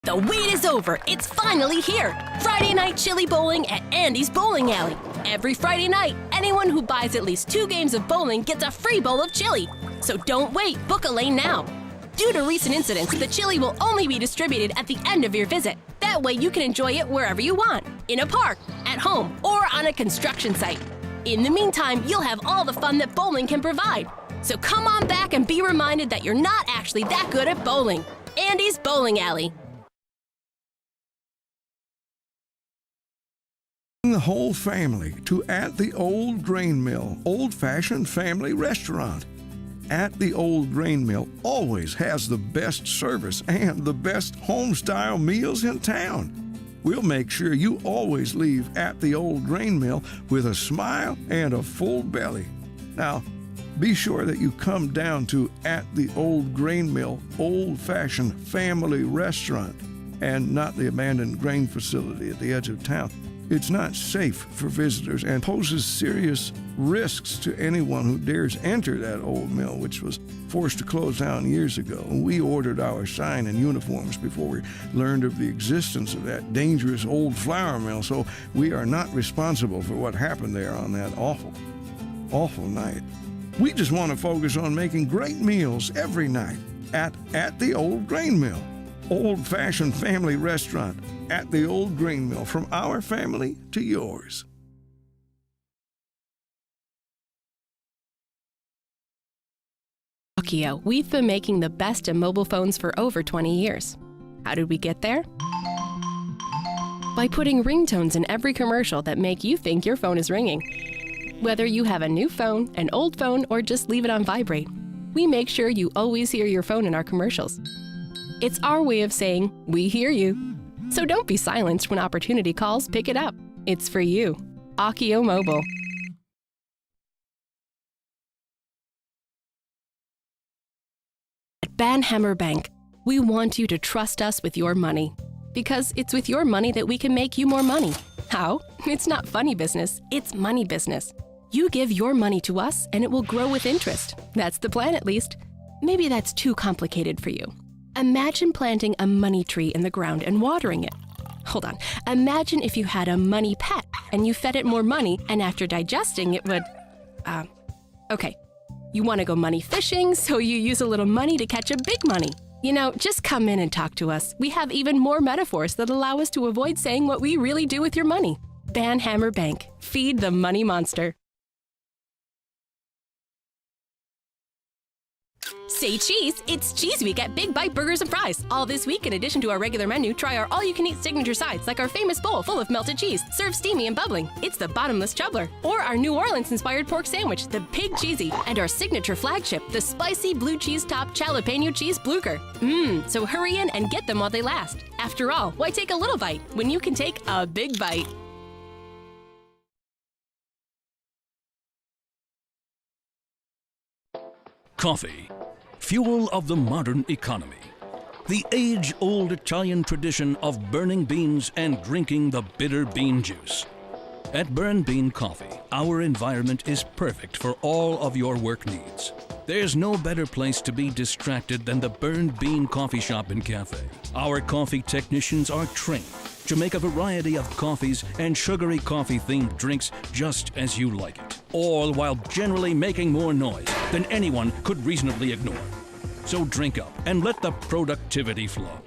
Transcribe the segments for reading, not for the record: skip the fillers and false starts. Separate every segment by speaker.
Speaker 1: The wait is over. It's finally here. Friday night chili bowling at Andy's Bowling Alley. Every Friday night, anyone who buys at least 2 games of bowling gets a free bowl of chili. So don't wait, book a lane now. Due to recent incidents, the chili will only be distributed at the end of your visit. That way you can enjoy it wherever you want, in a park, at home, or on a construction site. In the meantime, you'll have all the fun that bowling can provide. So come on back and be reminded that you're not actually that good at bowling. Andy's Bowling Alley.
Speaker 2: The whole family to At the Old Grain Mill, old-fashioned family restaurant. At the Old Grain Mill always has the best service and the best home-style meals in town. We'll make sure you always leave At the Old Grain Mill with a smile and a full belly. Now, be sure that you come down to At the Old Grain Mill, old-fashioned family restaurant, and not the abandoned grain facility at the edge of town. It's not safe for visitors and poses serious risks to anyone who dares enter that old mill, which was forced to close down years ago. We ordered our sign and uniforms before we learned of the existence of that dangerous old flour mill, so we are not responsible for what happened there on that awful night. We just want to focus on making great meals every night at the Old Grain Mill, old-fashioned family restaurant. At the Old Grain Mill, from our family to yours.
Speaker 1: Nokia, we've been making the best in mobile phones for over 20 years. How did we get there? By putting ringtones in every commercial that make you think your phone is ringing. Whether you have a new phone, an old phone, or just leave it on vibrate, we make sure you always hear your phone in our commercials. It's our way of saying, we hear you. So don't be silenced when opportunity calls, pick it up. It's for you. Akio Mobile. At Banhammer Bank, we want you to trust us with your money. Because it's with your money that we can make you more money. How? It's not funny business, it's money business. You give your money to us and it will grow with interest. That's the plan at least. Maybe that's too complicated for you. Imagine planting a money tree in the ground and watering it. Hold on. Imagine if you had a money pet and you fed it more money and after digesting it would... Okay. You want to go money fishing, so you use a little money to catch a big money. You know, just come in and talk to us. We have even more metaphors that allow us to avoid saying what we really do with your money. Banhammer Bank. Feed the money monster. Say cheese, it's Cheese Week at Big Bite Burgers and Fries. All this week, in addition to our regular menu, try our all-you-can-eat signature sides, like our famous bowl full of melted cheese, served steamy and bubbling. It's the bottomless chubbler. Or our New Orleans-inspired pork sandwich, the Pig Cheesy. And our signature flagship, the spicy blue cheese-topped jalapeno cheese blucher. So hurry in and get them while they last. After all, why take a little bite when you can take a big bite?
Speaker 3: Coffee, fuel of the modern economy. The age-old Italian tradition of burning beans and drinking the bitter bean juice. At Burn Bean Coffee, our environment is perfect for all of your work needs. There's no better place to be distracted than the Burn Bean Coffee Shop and Cafe. Our coffee technicians are trained to make a variety of coffees and sugary coffee-themed drinks just as you like it, all while generally making more noise than anyone could reasonably ignore. So drink up and let the productivity flow.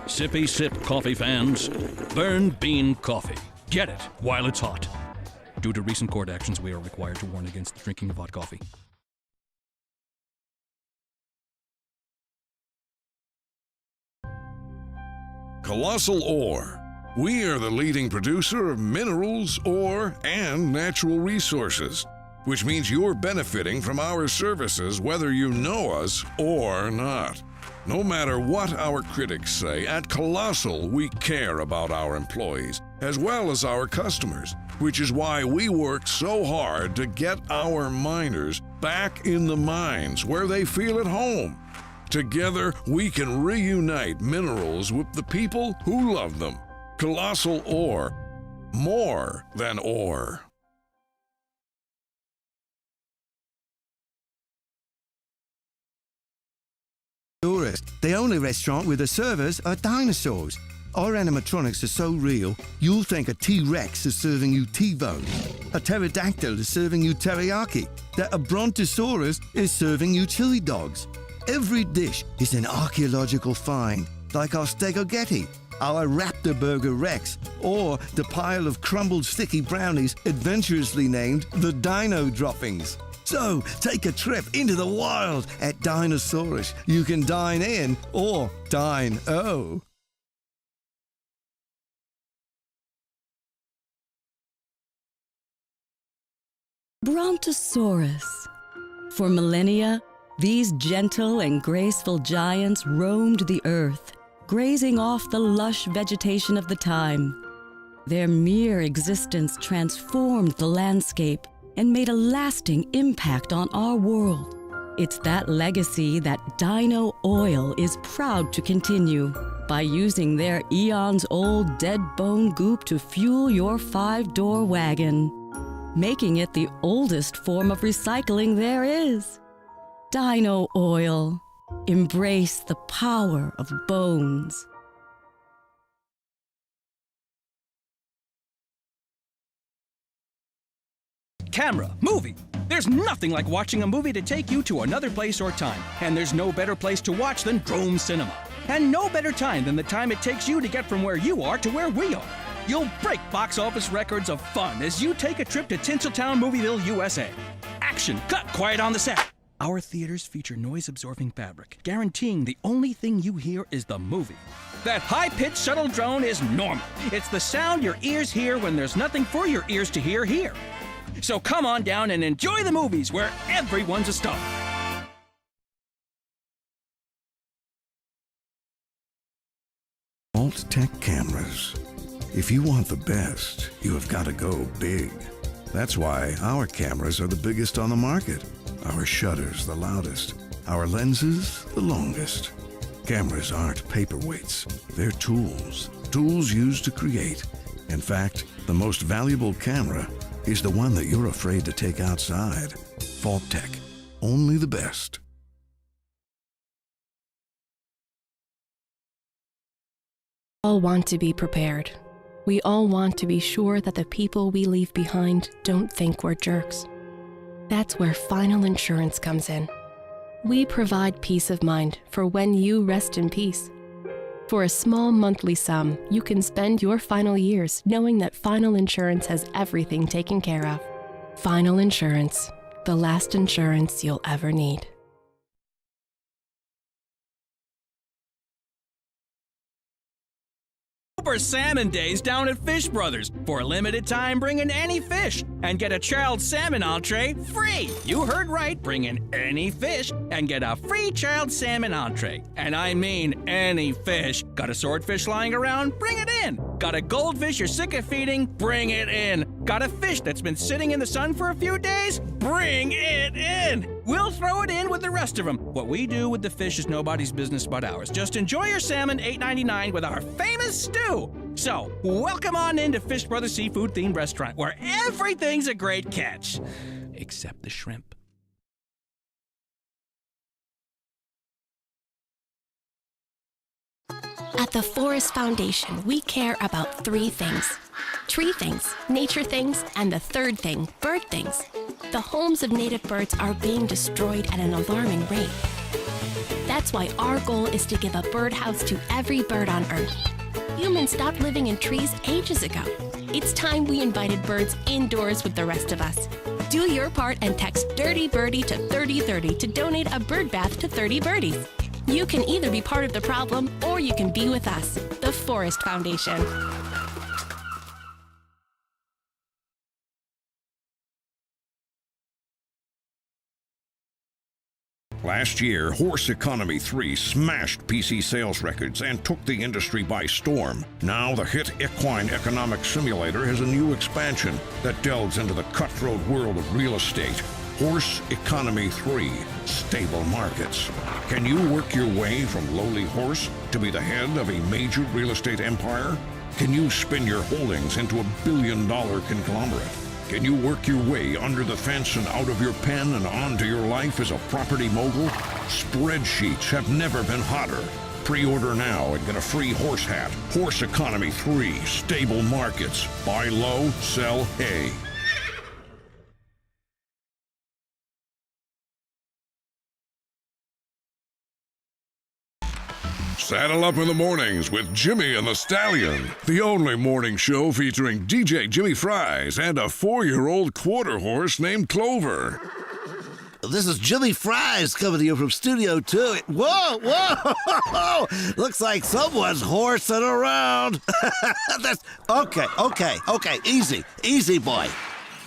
Speaker 3: Sippy sip coffee fans, Burn Bean Coffee. Get it while it's hot. Due to recent court actions, we are required to warn against the drinking of hot coffee.
Speaker 4: Colossal Ore. We are the leading producer of minerals, ore, and natural resources, which means you're benefiting from our services whether you know us or not. No matter what our critics say, at Colossal we care about our employees as well as our customers, which is why we work so hard to get our miners back in the mines where they feel at home. Together, we can reunite minerals with the people who love them. Colossal Ore. More than ore.
Speaker 2: You're
Speaker 5: tourist. The only restaurant where the servers are dinosaurs. Our animatronics are so real, you'll think a T-Rex is serving you T-bone, a pterodactyl is serving you teriyaki, that a brontosaurus is serving you chili dogs. Every dish is an archaeological find, like our stegogetti, our Raptor Burger Rex, or the pile of crumbled sticky brownies adventurously named the Dino Droppings. So, take a trip into the wild at Dinosaurus. You can dine in or dine-o.
Speaker 6: Brontosaurus. For millennia, these gentle and graceful giants roamed the earth, grazing off the lush vegetation of the time. Their mere existence transformed the landscape and made a lasting impact on our world. It's that legacy that Dino Oil is proud to continue by using their eons-old dead bone goop to fuel your 5-door wagon, making it the oldest form of recycling there is. Dino Oil. Embrace the power of bones.
Speaker 3: Camera, movie. There's nothing like watching a movie to take you to another place or time. And there's no better place to watch than Drome Cinema. And no better time than the time it takes you to get from where you are to where we are. You'll break box office records of fun as you take a trip to Tinseltown Movieville, USA. Action, cut, quiet on the set. Our theaters feature noise-absorbing fabric, guaranteeing the only thing you hear is the movie. That high-pitched shuttle drone is normal. It's the sound your ears hear when there's nothing for your ears to hear here. So come on down and enjoy the movies where everyone's a star.
Speaker 2: Alt-Tech cameras. If you want the best, you have got to go big. That's why our cameras are the biggest on the market. Our shutters the loudest. Our lenses the longest. Cameras aren't paperweights. They're tools. Tools used to create. In fact, the most valuable camera is the one that you're afraid to take outside. Alt-Tech. Only the best.
Speaker 1: We all want to be prepared. We all want to be sure that the people we leave behind don't think we're jerks. That's where Final Insurance comes in. We provide peace of mind for when you rest in peace. For a small monthly sum, you can spend your final years knowing that Final Insurance has everything taken care of. Final Insurance, the last insurance you'll ever need.
Speaker 3: Super Salmon Days down at Fish Brothers. For a limited time, bring in any fish and get a chilled salmon entree free. You heard right, bring in any fish and get a free chilled salmon entree. And I mean any fish. Got a swordfish lying around? Bring it in. Got a goldfish you're sick of feeding? Bring it in. Got a fish that's been sitting in the sun for a few days? Bring it in. We'll throw it in with the rest of them. What we do with the fish is nobody's business but ours. Just enjoy your salmon $8.99 with our famous stew. So, welcome on into Fish Brothers Seafood Themed Restaurant, where everything's a great catch. Except the shrimp.
Speaker 1: At the Forest Foundation, we care about 3 things. Tree things, nature things, and the third thing, bird things. The homes of native birds are being destroyed at an alarming rate. That's why our goal is to give a birdhouse to every bird on Earth. Humans stopped living in trees ages ago. It's time we invited birds indoors with the rest of us. Do your part and text Dirty Birdie to 3030 to donate a bird bath to 30 birdies. You can either be part of the problem or you can be with us, the Forest Foundation.
Speaker 4: Last year, Horse Economy 3 smashed PC sales records and took the industry by storm. Now the hit Equine Economic Simulator has a new expansion that delves into the cutthroat world of real estate. Horse Economy 3, Stable Markets. Can you work your way from lowly horse to be the head of a major real estate empire? Can you spin your holdings into $1 billion conglomerate? Can you work your way under the fence and out of your pen and onto your life as a property mogul? Spreadsheets have never been hotter. Pre-order now and get a free horse hat. Horse Economy 3, stable markets. Buy low, sell hay. Saddle up in the mornings with Jimmy and the Stallion, the only morning show featuring DJ Jimmy Fries and a 4-year-old quarter horse named Clover.
Speaker 7: This is Jimmy Fries coming to you from Studio 2. Whoa, whoa! Looks like someone's horsing around. That's okay. Easy, boy.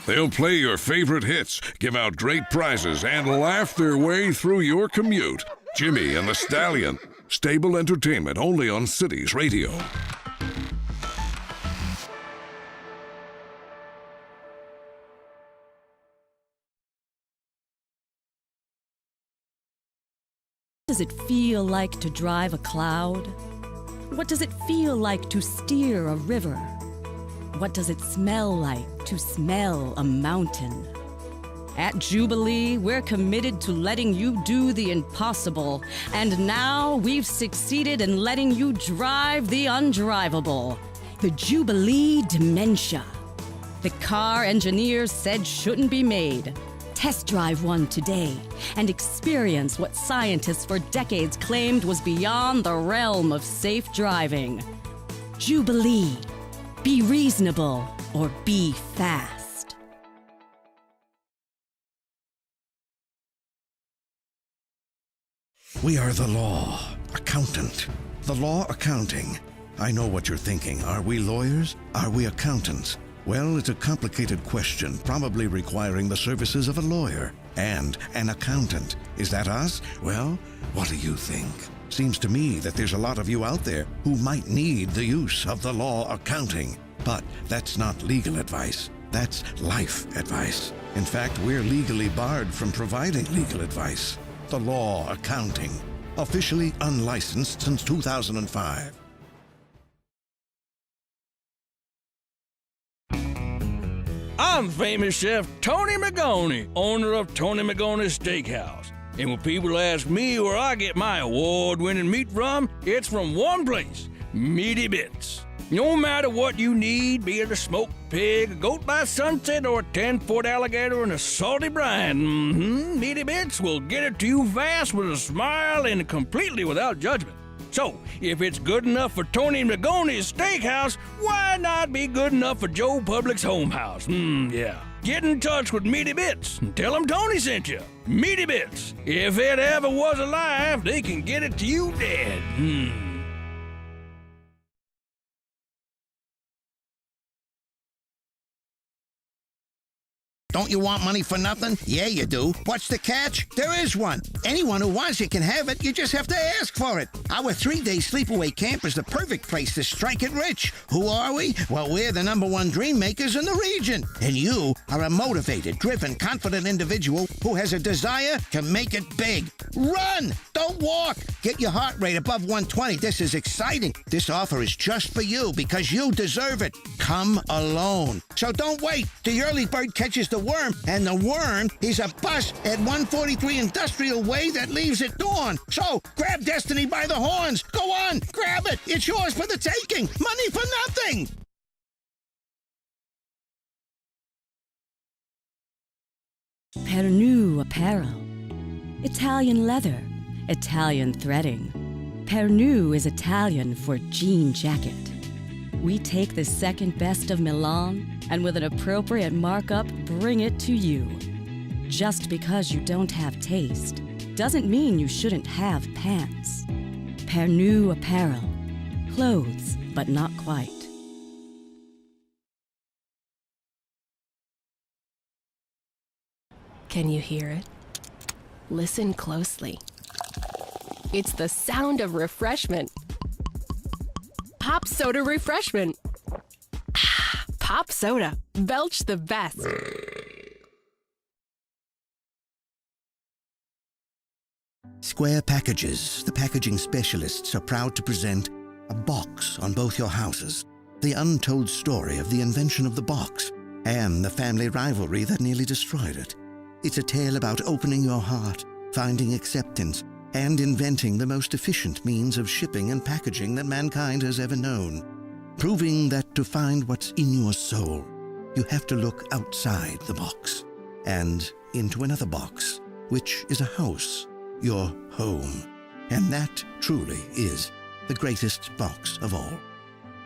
Speaker 4: They'll play your favorite hits, give out great prizes, and laugh their way through your commute. Jimmy and the Stallion. Stable entertainment only on Cities Radio.
Speaker 6: What does it feel like to drive a cloud? What does it feel like to steer a river? What does it smell like to smell a mountain? At Jubilee, we're committed to letting you do the impossible, and now we've succeeded in letting you drive the undrivable. The Jubilee Dementia. The car engineers said shouldn't be made. Test drive one today and experience what scientists for decades claimed was beyond the realm of safe driving. Jubilee. Be reasonable or be fast.
Speaker 2: We are the law accountant. The law accounting. I know what you're thinking. Are we lawyers? Are we accountants? Well, it's a complicated question, probably requiring the services of a lawyer and an accountant. Is that us? Well, what do you think? Seems to me that there's a lot of you out there who might need the use of the law accounting. But that's not legal advice. That's life advice. In fact, we're legally barred from providing legal advice. The law accounting. Officially unlicensed since 2005.
Speaker 8: I'm famous chef Tony Magoni, owner of Tony Magoni's Steakhouse. And when people ask me where I get my award-winning meat from, it's from one place, Meaty Bits. No matter what you need, be it a smoked pig, a goat by sunset, or a 10-foot alligator and a salty brine, Meaty Bits will get it to you fast with a smile and completely without judgment. So, if it's good enough for Tony Magoni's Steakhouse, why not be good enough for Joe Public's Home House? Yeah. Get in touch with Meaty Bits and tell them Tony sent you. Meaty Bits. If it ever was alive, they can get it to you dead.
Speaker 9: Don't you want money for nothing? Yeah, you do. What's the catch? There is one. Anyone who wants it can have it. You just have to ask for it. Our 3-day sleepaway camp is the perfect place to strike it rich. Who are we? Well, we're the #1 dream makers in the region. And you are a motivated, driven, confident individual who has a desire to make it big. Run! Don't walk! Get your heart rate above 120. This is exciting. This offer is just for you because you deserve it. Come alone. So don't wait. The early bird catches the worm, and the worm is a bus at 143 Industrial Way that leaves at dawn. So grab destiny by the horns. Go on, grab it. It's yours for the taking. Money for nothing.
Speaker 6: Pernu Apparel. Italian leather, Italian threading. Pernu is Italian for jean jacket. We take the second best of Milan and with an appropriate markup, bring it to you. Just because you don't have taste doesn't mean you shouldn't have pants. Pernu Apparel. Clothes, but not quite.
Speaker 1: Can you hear it? Listen closely. It's the sound of refreshment. Pop soda refreshment. Pop soda. Belch the best.
Speaker 5: Square Packages, the packaging specialists, are proud to present a box on both your houses. The untold story of the invention of the box and the family rivalry that nearly destroyed it. It's a tale about opening your heart, finding acceptance, and inventing the most efficient means of shipping and packaging that mankind has ever known, proving that to find what's in your soul, you have to look outside the box and into another box, which is a house, your home. And that truly is the greatest box of all.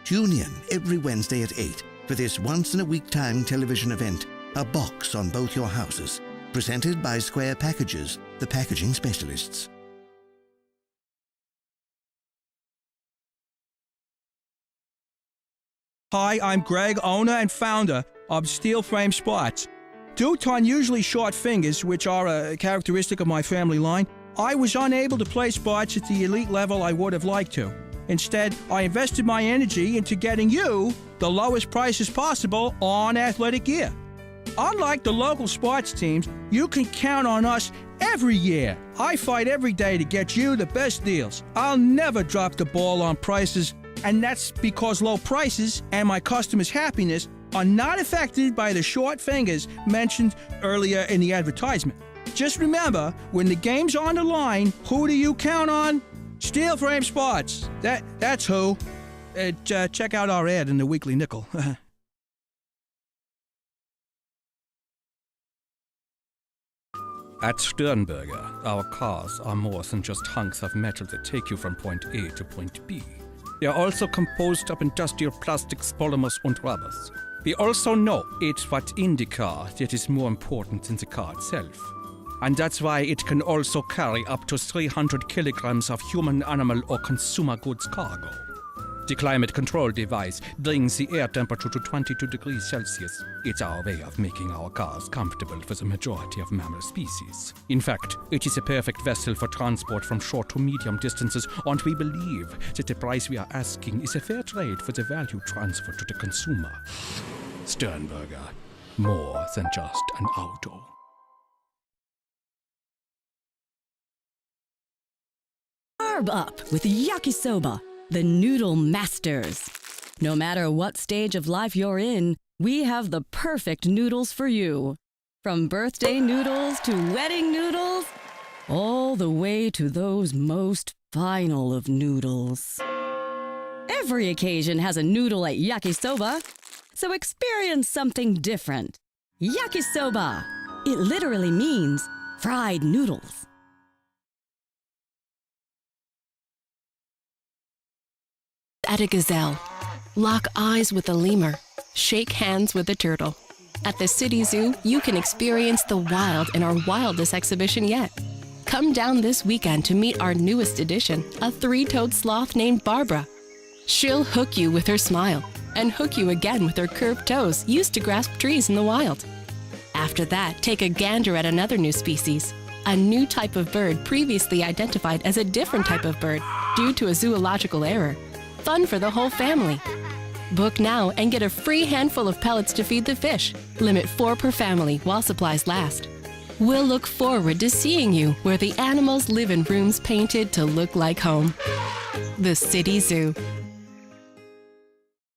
Speaker 5: Tune in every Wednesday at 8 for this once-in-a-week time television event, A Box on Both Your Houses, presented by Square Packages, the packaging specialists.
Speaker 8: Hi, I'm Greg, owner and founder of Steel Frame Spots. Due to unusually short fingers, which are a characteristic of my family line, I was unable to play spots at the elite level I would have liked to. Instead, I invested my energy into getting you the lowest prices possible on athletic gear. Unlike the local sports teams, you can count on us every year. I fight every day to get you the best deals. I'll never drop the ball on prices, and that's because low prices and my customers' happiness are not affected by the short fingers mentioned earlier in the advertisement. Just remember, when the game's on the line, who do you count on? Steel Frame Spots. That's who. Check out our ad in the Weekly Nickel. At Sternberger, our cars are more than just hunks of metal that take you from point A to point B. They are also composed of industrial plastics, polymers, and rubbers. We also know it's what's in the car that is more important than the car itself. And that's why it can also carry up to 300 kilograms of human, animal, or consumer goods cargo. The climate control device brings the air temperature to 22 degrees Celsius. It's our way of making our cars comfortable for the majority of mammal species. In fact, it is a perfect vessel for transport from short to medium distances, and we believe that the price we are asking is a fair trade for the value transfer to the consumer. Sternberger, more than just an auto.
Speaker 6: Carb up with Yakisoba, the noodle masters. No matter what stage of life you're in, we have the perfect noodles for you. From birthday noodles to wedding noodles, all the way to those most final of noodles. Every occasion has a noodle at Yakisoba, so experience something different. Yakisoba. It literally means fried noodles.
Speaker 1: At a gazelle, lock eyes with a lemur, shake hands with a turtle. At the City Zoo, you can experience the wild in our wildest exhibition yet. Come down this weekend to meet our newest addition, a three-toed sloth named Barbara. She'll hook you with her smile and hook you again with her curved toes used to grasp trees in the wild. After that, take a gander at another new species, a new type of bird previously identified as a different type of bird due to a zoological error. Fun for the whole family. Book now and get a free handful of pellets to feed the fish. Limit 4 per family while supplies last. We'll look forward to seeing you where the animals live in rooms painted to look like home. The City Zoo.